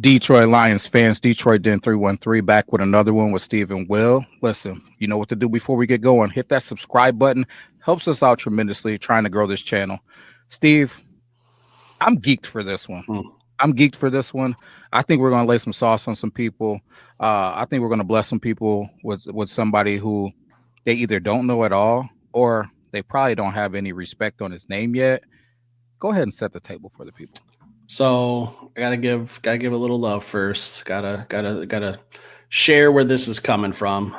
Detroit Lions fans, Detroit Den 313 back with another one with Steve and Will. Listen, you know what to do before we get going. Hit that subscribe button. Helps us out tremendously trying to grow this channel. Steve, I'm geeked for this one. I think we're going to lay some sauce on some people. I think we're going to bless some people with somebody who they either don't know at all or they probably don't have any respect on his name yet. Go ahead and set the table for the people. So I gotta give a little love first. Gotta share where this is coming from.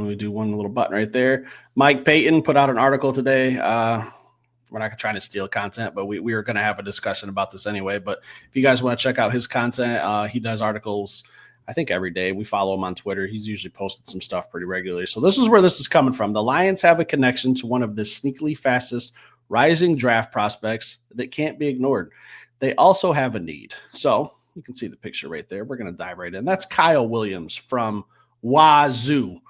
We do one little button right there. Mike Payton put out an article today. We're not trying to steal content, but we are going to have a discussion about this anyway. But if you guys want to check out his content, he does articles, I think, every day. We follow him on Twitter. He's usually posted some stuff pretty regularly. So this is where this is coming from. The Lions have a connection to one of the sneakily fastest rising draft prospects that can't be ignored. They also have a need. So you can see the picture right there. We're going to dive right in. That's Kyle Williams from Wazoo.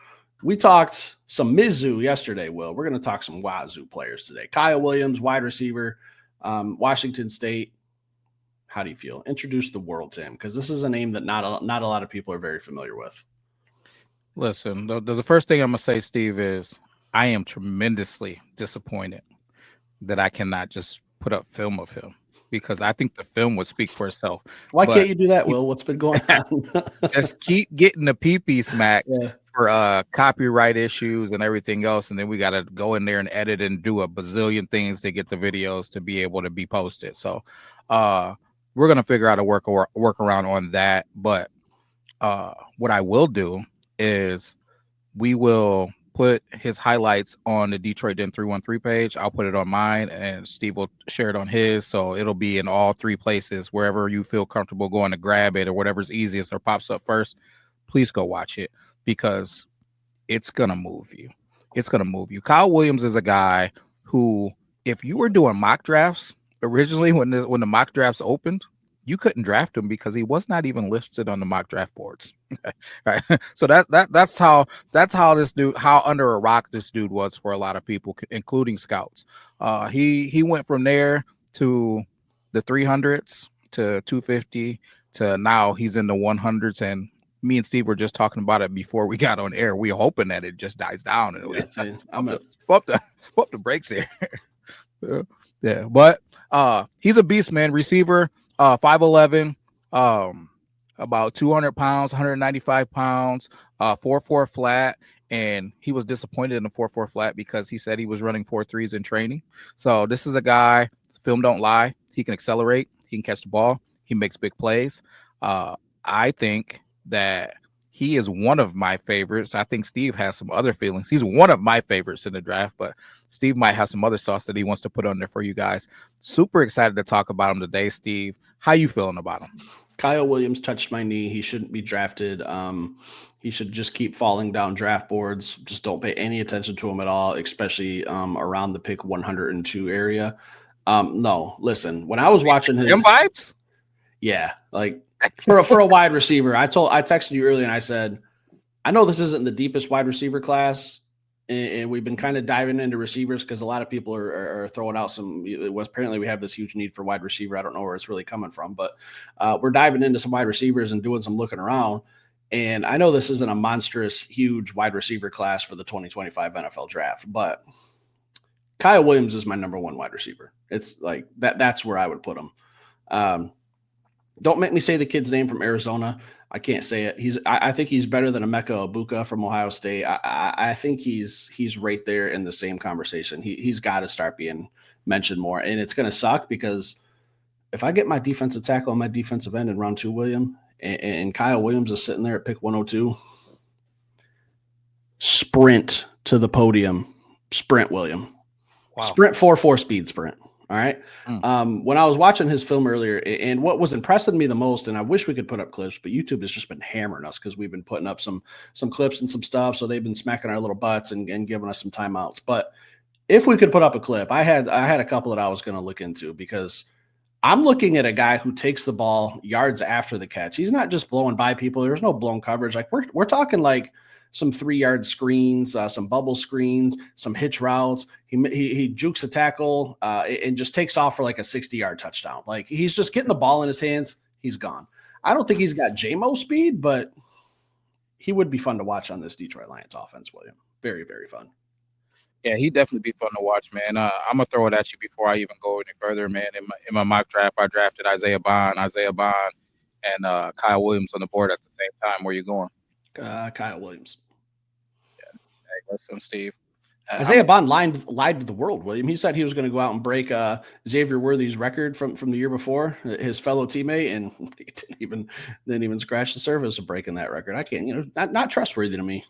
We talked some Mizzou yesterday, Will. We're going to talk some Wazoo players today. Kyle Williams, wide receiver, Washington State. How do you feel? Introduce the world to him, because this is a name that not a lot of people are very familiar with. Listen, the first thing I'm going to say, Steve, is I am tremendously disappointed that I cannot just put up film of him, because I think the film would speak for itself. Why can't you do that, Will? What's been going on? Just keep getting the pee smacked for copyright issues and everything else, and then we got to go in there and edit and do a bazillion things to get the videos to be able to be posted. So we're going to figure out a workaround on that. But what I will do is we will put his highlights on the Detroit Den 313 page. I'll put it on mine, and Steve will share it on his. So it'll be in all three places, wherever you feel comfortable going to grab it or whatever's easiest or pops up first. Please go watch it, because it's going to move you. It's going to move you. Kyle Williams is a guy who, if you were doing mock drafts originally, when the mock drafts opened, you couldn't draft him because he was not even listed on the mock draft boards. Right. So that's how this dude, how under a rock this dude was for a lot of people, including scouts. He went from there to the 300s to 250 to now he's in the 100s. And me and Steve were just talking about it before we got on air. We're hoping that it just dies down. And I'm gonna pump the brakes here. Yeah, but he's a beast, man. Receiver, 5'11", about 200 pounds, 195 pounds, 4.4 flat. And he was disappointed in the 4.4 flat because he said he was running 4.3s in training. So this is a guy, film don't lie. He can accelerate. He can catch the ball. He makes big plays. I think that he is one of my favorites. I think Steve has some other feelings. He's one of my favorites in the draft, but Steve might have some other sauce that he wants to put on there for you guys. Super excited to talk about him today, Steve. How you feeling about him? Kyle Williams touched my knee. He shouldn't be drafted. He should just keep falling down draft boards. Just don't pay any attention to him at all, especially around the pick 102 area. No, listen, when I was watching his vibes, yeah, like for a wide receiver, I texted you earlier and I said, I know this isn't the deepest wide receiver class, and we've been kind of diving into receivers because a lot of people are throwing out some. Apparently, we have this huge need for wide receiver. I don't know where it's really coming from, but we're diving into some wide receivers and doing some looking around. And I know this isn't a monstrous, huge wide receiver class for the 2025 NFL draft, but Kyle Williams is my number one wide receiver. It's like that. That's where I would put him. Don't make me say the kid's name from Arizona. I can't say it. I think he's better than Emeka Egbuka from Ohio State. I think he's right there in the same conversation. He's got to start being mentioned more, and it's going to suck because if I get my defensive tackle and my defensive end in round 2, William, and Kyle Williams is sitting there at pick 102, sprint to the podium. Sprint, William. Wow. Sprint 4.4 speed sprint. All right. When I was watching his film earlier, and what was impressing me the most, and I wish we could put up clips, but YouTube has just been hammering us because we've been putting up some clips and some stuff. So they've been smacking our little butts and giving us some timeouts. But if we could put up a clip, I had a couple that I was going to look into, because I'm looking at a guy who takes the ball yards after the catch. He's not just blowing by people. There's no blown coverage. Like we're talking like some 3-yard screens, some bubble screens, some hitch routes. He jukes a tackle and just takes off for like a 60-yard touchdown. Like he's just getting the ball in his hands. He's gone. I don't think he's got JMO speed, but he would be fun to watch on this Detroit Lions offense, William. Very, very fun. Yeah, he'd definitely be fun to watch, man. I'm gonna throw it at you before I even go any further, man. In my mock draft, I drafted Isaiah Bond, and Kyle Williams on the board at the same time. Where you going? Kyle Williams. Hey, listen, Steve. Isaiah Bond lied to the world, William. He said he was going to go out and break Xavier Worthy's record from the year before, his fellow teammate, and he didn't even scratch the surface of breaking that record. I can't, not trustworthy to me.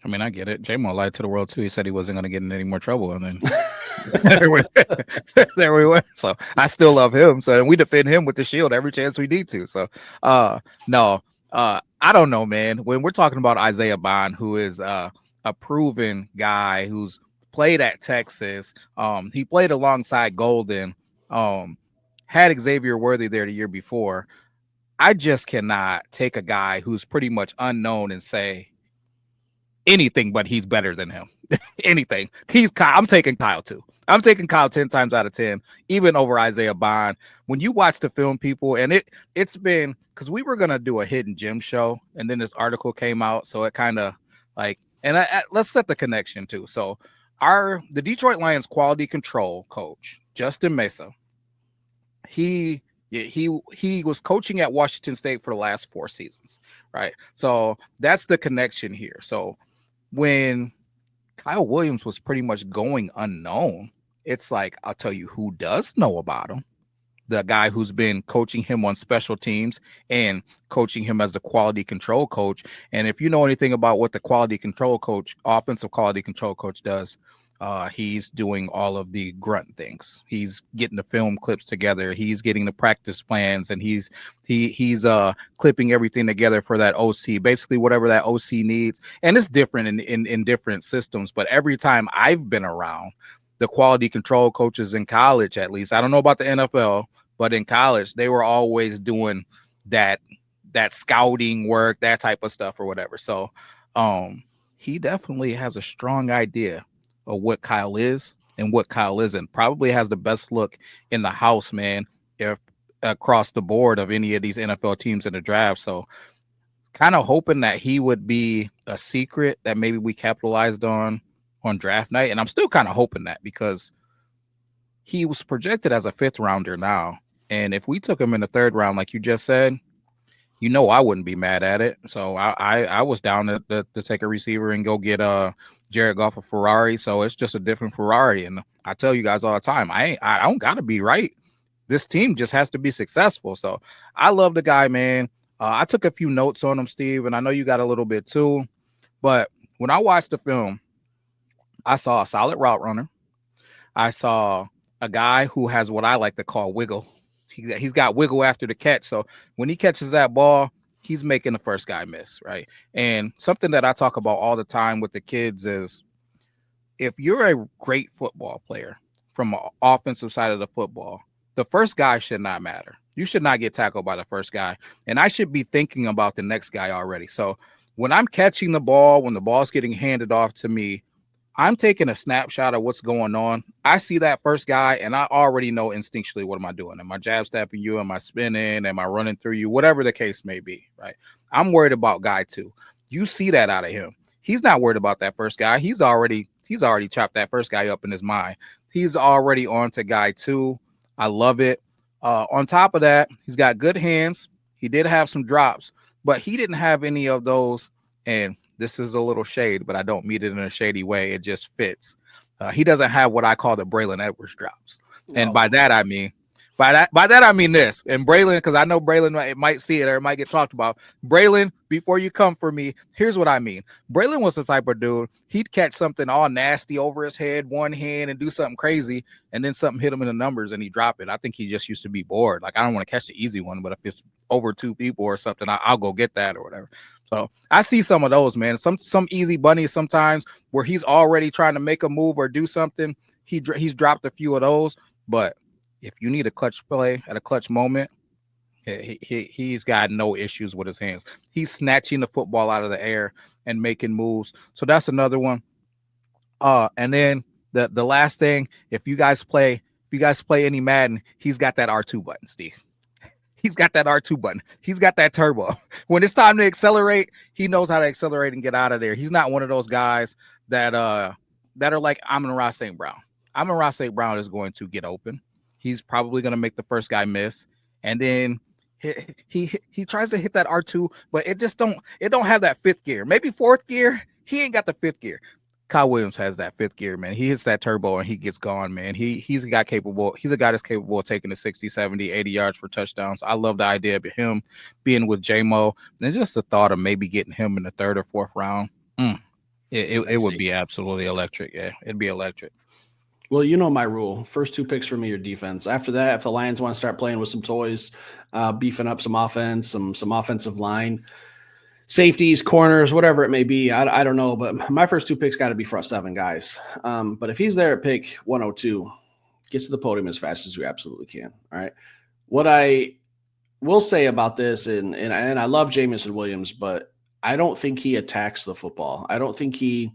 I mean, I get it. J-Mo lied to the world too. He said he wasn't going to get in any more trouble, and then there we went. So I still love him. So we defend him with the shield every chance we need to. So no, I don't know, man. When we're talking about Isaiah Bond, who is a proven guy who's played at Texas, he played alongside Golden, had Xavier Worthy there the year before. I just cannot take a guy who's pretty much unknown and say anything but he's better than him. Anything. I'm taking Kyle too. I'm taking Kyle 10 times out of 10, even over Isaiah Bond. When you watch the film, people, and it's been because we were gonna do a hidden gem show, and then this article came out, so it kind of like, and let's set the connection too. So the Detroit Lions quality control coach, Justin Mesa, he was coaching at Washington State for the last 4 seasons, right? So that's the connection here. So when Kyle Williams was pretty much going unknown, it's like, I'll tell you who does know about him. The guy who's been coaching him on special teams and coaching him as the quality control coach. And if you know anything about what the quality control coach, offensive quality control coach does, he's doing all of the grunt things. He's getting the film clips together. He's getting the practice plans, and he's clipping everything together for that OC. Basically, whatever that OC needs, and it's different in different systems. But every time I've been around the quality control coaches in college, at least, I don't know about the NFL, but in college, they were always doing that scouting work, that type of stuff or whatever. So, he definitely has a strong idea of what Kyle is and what Kyle isn't. Probably has the best look in the house, man, if across the board of any of these NFL teams in the draft. So kind of hoping that he would be a secret that maybe we capitalized on draft night. And I'm still kind of hoping that, because he was projected as a 5th rounder now. And if we took him in the 3rd round, like you just said, I wouldn't be mad at it. So I was down to take a receiver and go get Jared Goff a Ferrari. So it's just a different Ferrari. And I tell you guys all the time, I don't gotta be right. This team just has to be successful. So I love the guy, man. I took a few notes on him, Steve, and I know you got a little bit too. But when I watched the film, I saw a solid route runner. I saw a guy who has what I like to call wiggle. He's got wiggle after the catch. So when he catches that ball, he's making the first guy miss, right? And something that I talk about all the time with the kids is, if you're a great football player from an offensive side of the football, the first guy should not matter. You should not get tackled by the first guy. And I should be thinking about the next guy already. So when I'm catching the ball, when the ball's getting handed off to me, I'm taking a snapshot of what's going on. I see that first guy, and I already know instinctually, what am I doing? Am I jab stepping you? Am I spinning? Am I running through you? Whatever the case may be, right? I'm worried about guy 2. You see that out of him. He's not worried about that first guy. He's already chopped that first guy up in his mind. He's already on to guy 2. I love it. On top of that, he's got good hands. He did have some drops, but he didn't have any of those. And this is a little shade, but I don't mean it in a shady way. It just fits. He doesn't have what I call the Braylon Edwards drops. And by that I mean this. And Braylon, because I know Braylon might see it or it might get talked about. Braylon, before you come for me, here's what I mean. Braylon was the type of dude, he'd catch something all nasty over his head, one hand, and do something crazy, and then something hit him in the numbers and he drop it. I think he just used to be bored. Like, I don't want to catch the easy one, but if it's over 2 people or something, I'll go get that or whatever. So I see some of those, man. Some easy bunnies sometimes where he's already trying to make a move or do something. He's dropped a few of those, but if you need a clutch play at a clutch moment, he's got no issues with his hands. He's snatching the football out of the air and making moves. So that's another one. And then the last thing, if you guys play any Madden, he's got that R2 button, Steve. He's got that R2 button. He's got that turbo. When it's time to accelerate, he knows how to accelerate and get out of there. He's not one of those guys that are like Amon-Ra St. Brown. Amon-Ra St. Brown is going to get open. He's probably going to make the first guy miss, and then he tries to hit that R2, but it don't have that fifth gear. Maybe fourth gear. He ain't got the fifth gear. Kyle Williams has that fifth gear, man. He hits that turbo and he gets gone, man. He's a guy that's capable of taking the 60, 70, 80 yards for touchdowns. I love the idea of him being with J-Mo, and just the thought of maybe getting him in the third or fourth round. It would be absolutely electric. Yeah, it'd be electric. Well, you know my rule. First two picks for me are defense. After that, if the Lions want to start playing with some toys, beefing up some offense, some offensive line, safeties, corners, whatever it may be, I don't know. But my first two picks got to be front seven guys. But if he's there at pick 102, get to the podium as fast as you absolutely can. All right. What I will say about this, and I love Jameson Williams, but I don't think he attacks the football. I don't think he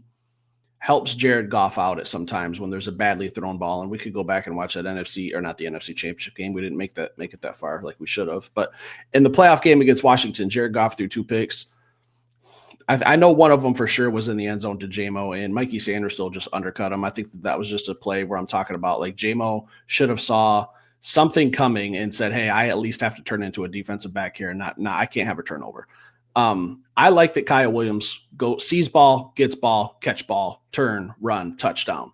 helps Jared Goff out at sometimes when there's a badly thrown ball. And we could go back and watch that NFC, or not the NFC Championship game. We didn't make it that far like we should have. But in the playoff game against Washington, Jared Goff threw two picks. I know one of them for sure was in the end zone to J-Mo, and Mikey Sanders still just undercut him. I think that was just a play where I'm talking about like J-Mo should have saw something coming and said, hey, I at least have to turn into a defensive back here, and not I can't have a turnover. I like that Kyle Williams sees ball, gets ball, catch ball, turn, run, touchdown.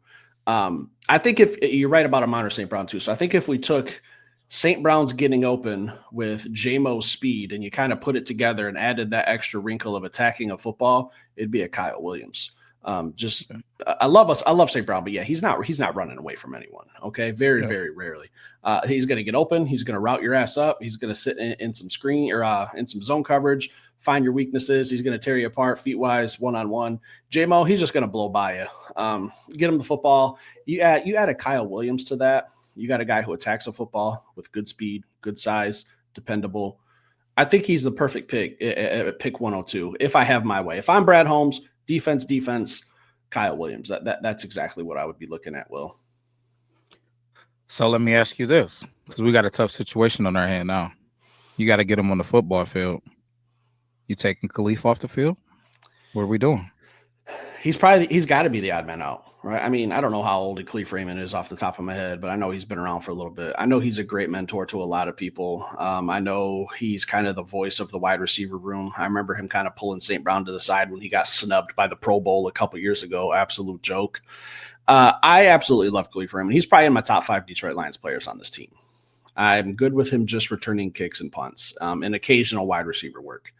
I think if you're right about Amon-Ra St. Brown too. So I think if we took St. Brown's getting open with J-Mo's speed and you kind of put it together and added that extra wrinkle of attacking a football, it'd be a Kyle Williams. I love St. Brown, but yeah, he's not running away from anyone. Okay. Very, very rarely. He's going to get open. He's going to route your ass up. He's going to sit in some screen or in some zone coverage, find your weaknesses. He's going to tear you apart feet wise, one-on-one. J-Mo, he's just going to blow by you. Get him the football. You add a Kyle Williams to that. You got a guy who attacks a football with good speed, good size, dependable. I think he's the perfect pick at pick 102. If I have my way, if I'm Brad Holmes, defense, Kyle Williams. That's exactly what I would be looking at, Will. So let me ask you this, because we got a tough situation on our hand now. You got to get him on the football field. You taking Khalif off the field? What are we doing? He's got to be the odd man out, right? I mean, I don't know how old Khalif Raymond is off the top of my head, but I know he's been around for a little bit. I know he's a great mentor to a lot of people. I know he's kind of the voice of the wide receiver room. I remember him kind of pulling St. Brown to the side when he got snubbed by the Pro Bowl a couple years ago. Absolute joke. I absolutely love Khalif Raymond. He's probably in my top 5 Detroit Lions players on this team. I'm good with him just returning kicks and punts and occasional wide receiver work.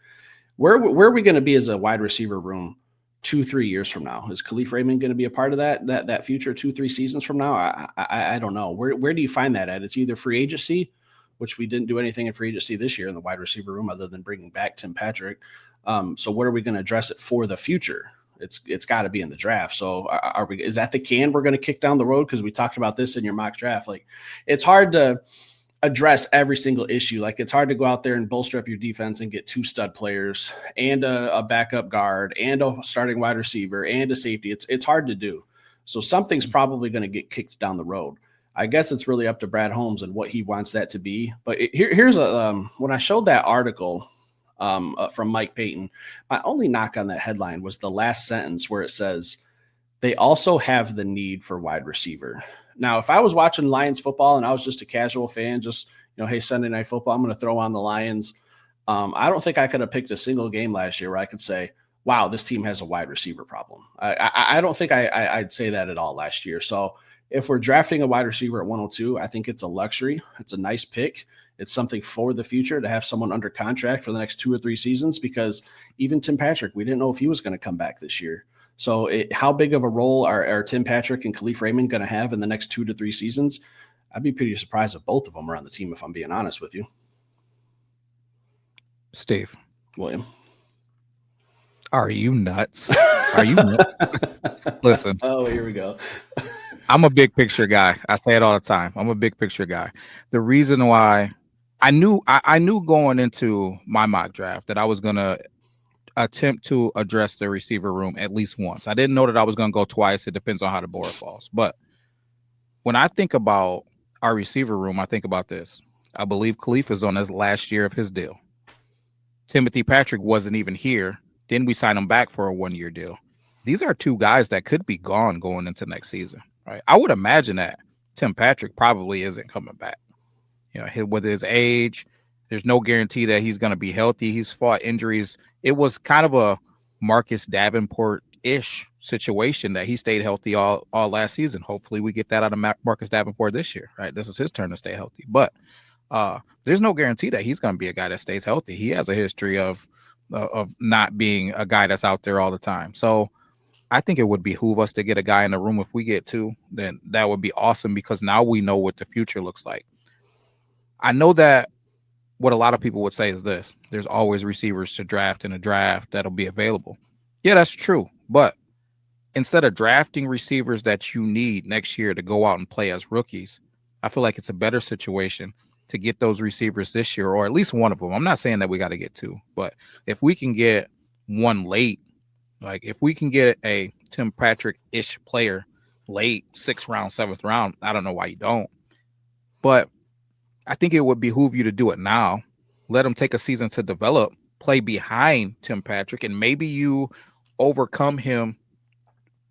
Where are we going to be as a wide receiver room 2-3 years from now? Is Khalif Raymond going to be a part of that future 2-3 seasons from now? I don't know. Where do you find that at? It's either free agency, which we didn't do anything in free agency this year in the wide receiver room other than bringing back Tim Patrick. So what are we going to address it for the future? It's got to be in the draft. So is that the can we're going to kick down the road? Because we talked about this in your mock draft. Like, it's hard to address every single issue. Like, it's hard to go out there and bolster up your defense and get 2 stud players and a backup guard and a starting wide receiver and a safety. It's hard to do. So something's probably going to get kicked down the road. I guess it's really up to Brad Holmes and what he wants that to be. But here's when I showed that article from Mike Payton, my only knock on that headline was the last sentence where it says they also have the need for wide receiver. Now, if I was watching Lions football and I was just a casual fan, just, hey, Sunday Night Football, I'm going to throw on the Lions. I don't think I could have picked a single game last year where I could say, wow, this team has a wide receiver problem. I don't think I'd say that at all last year. So if we're drafting a wide receiver at 102, I think it's a luxury. It's a nice pick. It's something for the future to have someone under contract for the next 2 or 3 seasons, because even Tim Patrick, we didn't know if he was going to come back this year. So how big of a role are Tim Patrick and Khalif Raymond going to have in the next 2 to 3 seasons? I'd be pretty surprised if both of them are on the team, if I'm being honest with you. Steve. William. Are you nuts? Are you nuts? Listen. Oh, here we go. I'm a big picture guy. I say it all the time. I'm a big picture guy. The reason why I knew going into my mock draft that I was going to attempt to address the receiver room at least once. I didn't know that I was going to go twice. It depends on how the board falls. But when I think about our receiver room, I think about this. I believe Khalif is on his last year of his deal. Timothy Patrick wasn't even here. Then we signed him back for a 1-year deal. These are two guys that could be gone going into next season, right? I would imagine that Tim Patrick probably isn't coming back. With his age, there's no guarantee that he's going to be healthy. He's fought injuries. It was kind of a Marcus Davenport-ish situation that he stayed healthy all last season. Hopefully we get that out of Marcus Davenport this year, right? This is his turn to stay healthy. But there's no guarantee that he's going to be a guy that stays healthy. He has a history of not being a guy that's out there all the time. So I think it would behoove us to get a guy in the room. If we get two, then that would be awesome because now we know what the future looks like. I know that what a lot of people would say is this: there's always receivers to draft in a draft that'll be available. Yeah, that's true. But instead of drafting receivers that you need next year to go out and play as rookies, I feel like it's a better situation to get those receivers this year, or at least one of them. I'm not saying that we got to get two, but if we can get one late, like if we can get a Tim Patrick-ish player late, 6th round, 7th round, I don't know why you don't. But I think it would behoove you to do it now. Let him take a season to develop, play behind Tim Patrick, and maybe you overcome him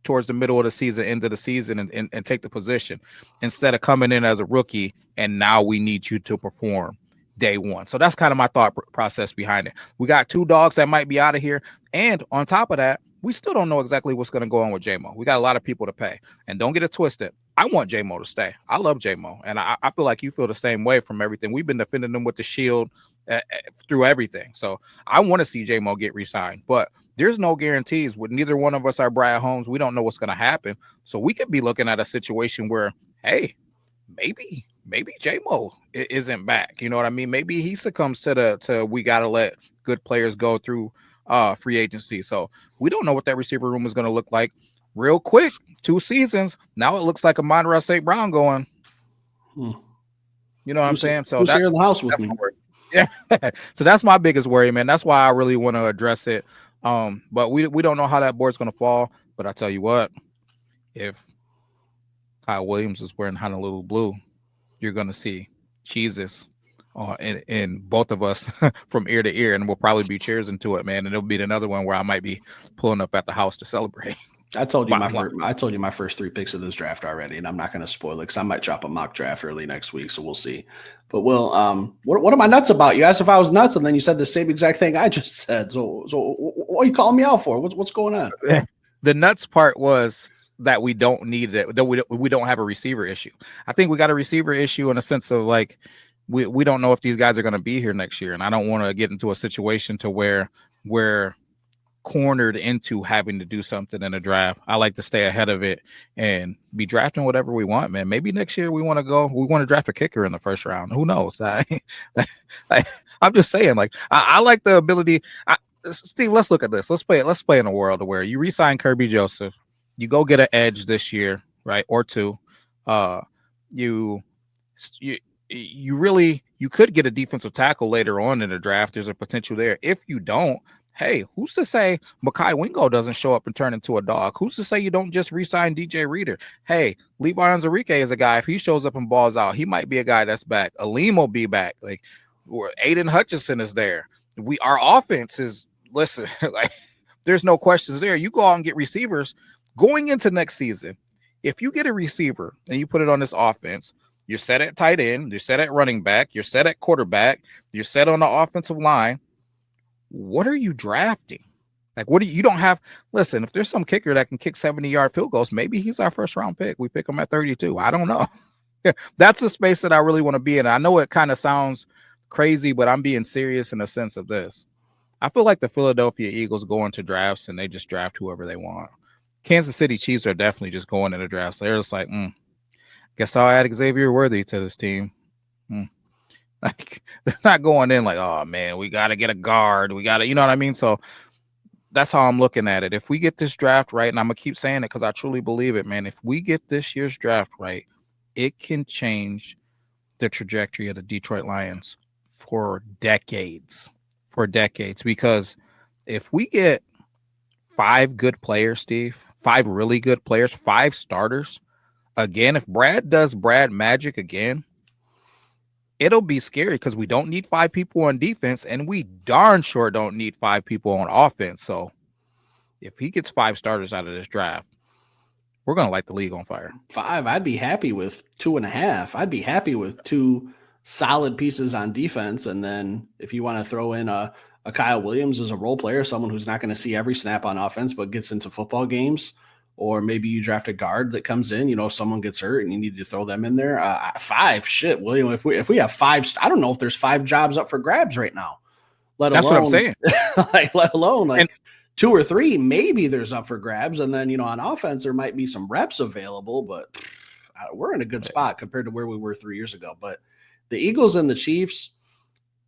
towards the middle of the season, end of the season, and take the position instead of coming in as a rookie and now we need you to perform day one. So that's kind of my thought process behind it. We got two dogs that might be out of here. And on top of that, we still don't know exactly what's going to go on with J-Mo. We got a lot of people to pay. And don't get it twisted. I want J-Mo to stay. I love J-Mo. And I feel like you feel the same way from everything. We've been defending him with the shield through everything. So I want to see J-Mo get re-signed. But there's no guarantees. With neither one of us are Brian Holmes. We don't know what's going to happen. So we could be looking at a situation where, hey, maybe J-Mo isn't back. You know what I mean? Maybe he succumbs to we got to let good players go through free agency. So we don't know what that receiver room is going to look like. Real quick, 2 seasons. Now it looks like a Monroe St. Brown going. You know what I'm saying? So who's here in the house with me? Yeah. So that's my biggest worry, man. That's why I really want to address it. But we don't know how that board's going to fall. But I tell you what, if Kyle Williams is wearing Honolulu blue, you're going to see cheeses in both of us from ear to ear, and we'll probably be cheers into it, man. And it'll be another one where I might be pulling up at the house to celebrate. I told you my first 3 picks of this draft already, and I'm not going to spoil it because I might drop a mock draft early next week, so we'll see. But Will, what am I nuts about? You asked if I was nuts, and then you said the same exact thing I just said. So what are you calling me out for? What's going on? The nuts part was that we don't need it. That we don't have a receiver issue. I think we got a receiver issue in a sense of like we don't know if these guys are going to be here next year, and I don't want to get into a situation to where we're cornered into having to do something in a draft. I like to stay ahead of it and be drafting whatever we want, man. Maybe next year we want to draft a kicker in the 1st round. Who knows? I'm just saying, like, I like the ability. Steve, let's look at this. Let's play in a world where you re-sign Kirby Joseph, you go get an edge this year, right? Or 2. You could get a defensive tackle later on in the draft. There's a potential there. If you don't, hey, who's to say Mekhi Wingo doesn't show up and turn into a dog? Who's to say you don't just re-sign DJ Reader? Hey, Levi Onwuzurike is a guy. If he shows up and balls out, he might be a guy that's back. Aleem will be back. Like, Aiden Hutchinson is there. Our offense is, listen, like, there's no questions there. You go out and get receivers going into next season. If you get a receiver and you put it on this offense, you're set at tight end, you're set at running back, you're set at quarterback, you're set on the offensive line. What are you drafting? Like, you don't have? Listen, if there's some kicker that can kick 70-yard field goals, maybe he's our 1st round pick. We pick him at 32. I don't know. That's the space that I really want to be in. I know it kind of sounds crazy, but I'm being serious in the sense of this. I feel like the Philadelphia Eagles go into drafts and they just draft whoever they want. Kansas City Chiefs are definitely just going into drafts. They're just like, guess I'll add Xavier Worthy to this team. Like, they're not going in like, oh man, we got to get a guard. We got to, you know what I mean? So that's how I'm looking at it. If we get this draft right, and I'm going to keep saying it because I truly believe it, man. If we get this year's draft right, it can change the trajectory of the Detroit Lions for decades. Because if we get 5 good players, Steve, 5 really good players, 5 starters, again, if Brad does Brad magic again, it'll be scary because we don't need 5 people on defense, and we darn sure don't need 5 people on offense. So if he gets 5 starters out of this draft, we're gonna light the league on fire. 5, I'd be happy with 2.5. I'd be happy with 2 solid pieces on defense, and then if you want to throw in a Kyle Williams as a role player, someone who's not going to see every snap on offense but gets into football games, or maybe you draft a guard that comes in, someone gets hurt and you need to throw them in there. 5, shit, William. If we have 5, I don't know if there's 5 jobs up for grabs right now. That's what I'm saying. Let alone 2 or 3, maybe there's up for grabs. And then, on offense, there might be some reps available, but we're in a good spot compared to where we were 3 years ago. But the Eagles and the Chiefs,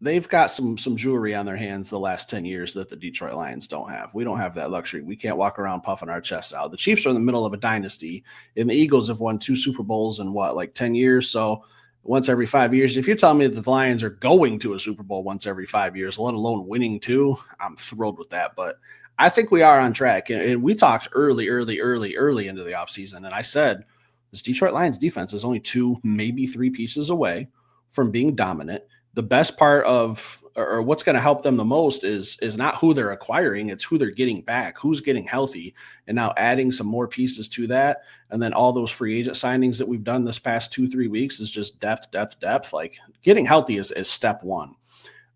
they've got some jewelry on their hands the last 10 years that the Detroit Lions don't have. We don't have that luxury. We can't walk around puffing our chests out. The Chiefs are in the middle of a dynasty, and the Eagles have won 2 Super Bowls in 10 years? So once every 5 years. If you're telling me that the Lions are going to a Super Bowl once every 5 years, let alone winning 2, I'm thrilled with that. But I think we are on track. And we talked early into the offseason, and I said this Detroit Lions defense is only 2, maybe 3 pieces away from being dominant. The best part of, or what's going to help them the most is not who they're acquiring, it's who they're getting back, who's getting healthy, and now adding some more pieces to that. And then all those free agent signings that we've done this past 2-3 weeks is just depth. Like getting healthy is step 1.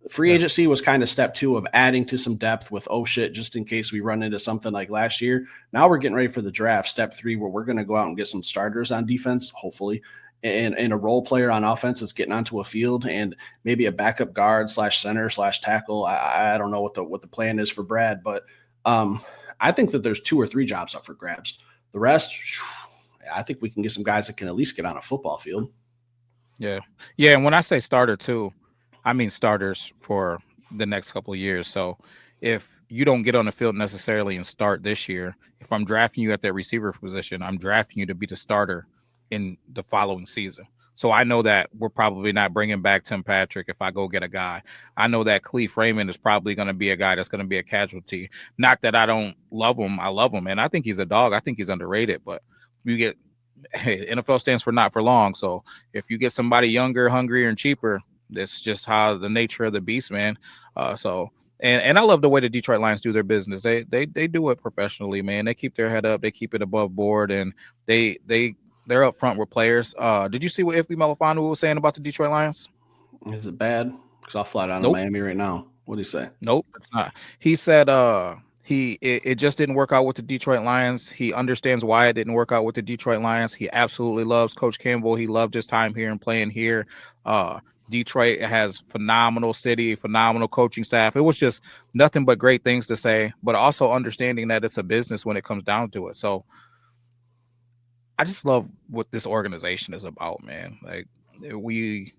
Free agency was kind of step 2 of adding to some depth with, just in case we run into something like last year. Now we're getting ready for the draft, step 3, where we're going to go out and get some starters on defense, hopefully, and a role player on offense that's getting onto a field, and maybe a backup guard / center / tackle. I don't know what the plan is for Brad, but I think that there's 2 or 3 jobs up for grabs. The rest, I think we can get some guys that can at least get on a football field. Yeah. And when I say starter too, I mean starters for the next couple of years. So if you don't get on the field necessarily and start this year, if I'm drafting you at that receiver position, I'm drafting you to be the starter in the following season. So I know that we're probably not bringing back Tim Patrick if I go get a guy. I know that Cleve Raymond is probably going to be a guy that's going to be a casualty. Not that I don't love him. I love him, and I think he's a dog. I think he's underrated. But you get NFL stands for not for long. So if you get somebody younger, hungrier, and cheaper, that's just how the nature of the beast, man. And I love the way the Detroit Lions do their business. They do it professionally, man. They keep their head up. They keep it above board, and they're up front with players. Did you see what Ify Melifonwu was saying about the Detroit Lions? Is it bad? Because I'll fly down to Miami right now. What did he say? Nope, it's not. He said it just didn't work out with the Detroit Lions. He understands why it didn't work out with the Detroit Lions. He absolutely loves Coach Campbell. He loved his time here and playing here. Detroit has phenomenal city, phenomenal coaching staff. It was just nothing but great things to say, but also understanding that it's a business when it comes down to it. So I just love what this organization is about, man. Like we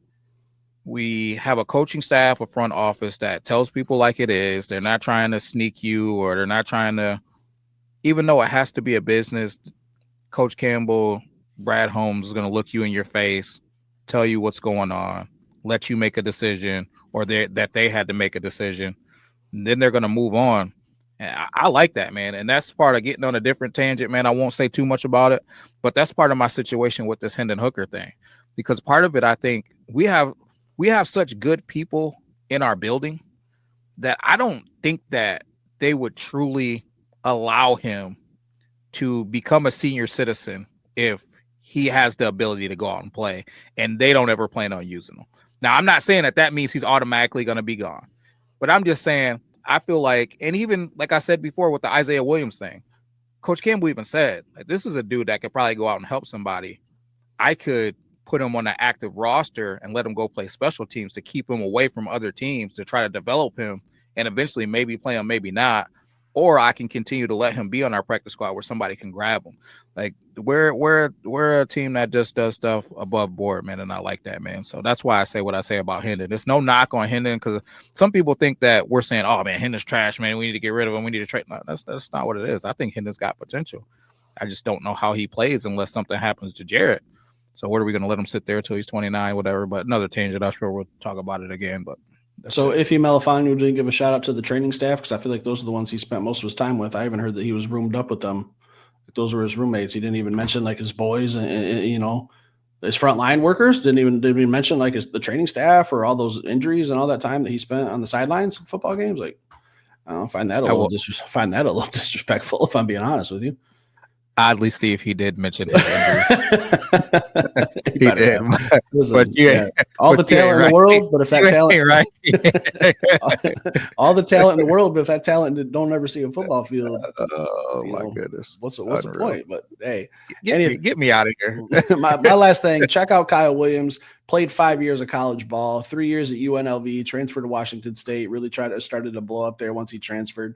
have a coaching staff, a front office that tells people like it is. They're not trying to sneak you, or they're not trying to, even though it has to be a business, Coach Campbell, Brad Holmes is going to look you in your face, tell you what's going on, let you make a decision, or that they had to make a decision. And then they're going to move on. And I like that, man. And that's part of getting on a different tangent, man. I won't say too much about it, but that's part of my situation with this Hendon Hooker thing. Because part of it, I think we have such good people in our building that I don't think that they would truly allow him to become a senior citizen if he has the ability to go out and play, and they don't ever plan on using him. Now, I'm not saying that means he's automatically going to be gone, but I'm just saying I feel like, and even like I said before with the Isaiah Williams thing, Coach Campbell even said, like, this is a dude that could probably go out and help somebody. I could put him on an active roster and let him go play special teams to keep him away from other teams to try to develop him and eventually maybe play him, maybe not. Or I can continue to let him be on our practice squad where somebody can grab him. Like we're a team that just does stuff above board, man, and I like that, man. So that's why I say what I say about Hendon. There's no knock on Hendon because some people think that we're saying, "Oh man, Hendon's trash, man. We need to get rid of him. We need to trade." No, that's not what it is. I think Hendon's got potential. I just don't know how he plays unless something happens to Jarrett. So what are we going to let him sit there till he's 29, whatever? But another tangent. I'm sure we'll talk about it again. But so Ify Melifonwu didn't give a shout out to the training staff because I feel like those are the ones he spent most of his time with. I haven't heard that he was roomed up with them. Those were his roommates. He didn't even mention like his boys and his frontline workers didn't even mention like the training staff or all those injuries and all that time that he spent on the sidelines of football games. Like, I don't find that a little disrespectful, if I'm being honest with you. Oddly, Steve, he did mention his injuries. he did. Listen, all the talent in the world, but if that talent, right, all the talent in the world, but if that talent don't ever see a football field, oh my goodness, what's the point? But hey, get me out of here. my last thing, check out Kyle Williams. Played 5 years of college ball, 3 years at UNLV, transferred to Washington State, really started to blow up there once he transferred.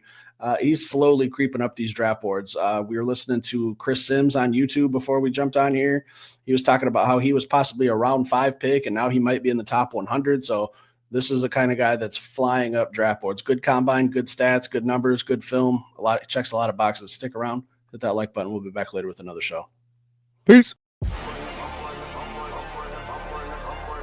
He's slowly creeping up these draft boards. We were listening to Chris Sims on YouTube before we jumped on here. He was talking about how he was possibly a round 5 pick, and now he might be in the top 100. So this is the kind of guy that's flying up draft boards. Good combine, good stats, good numbers, good film. Checks a lot of boxes. Stick around, hit that like button. We'll be back later with another show. Peace.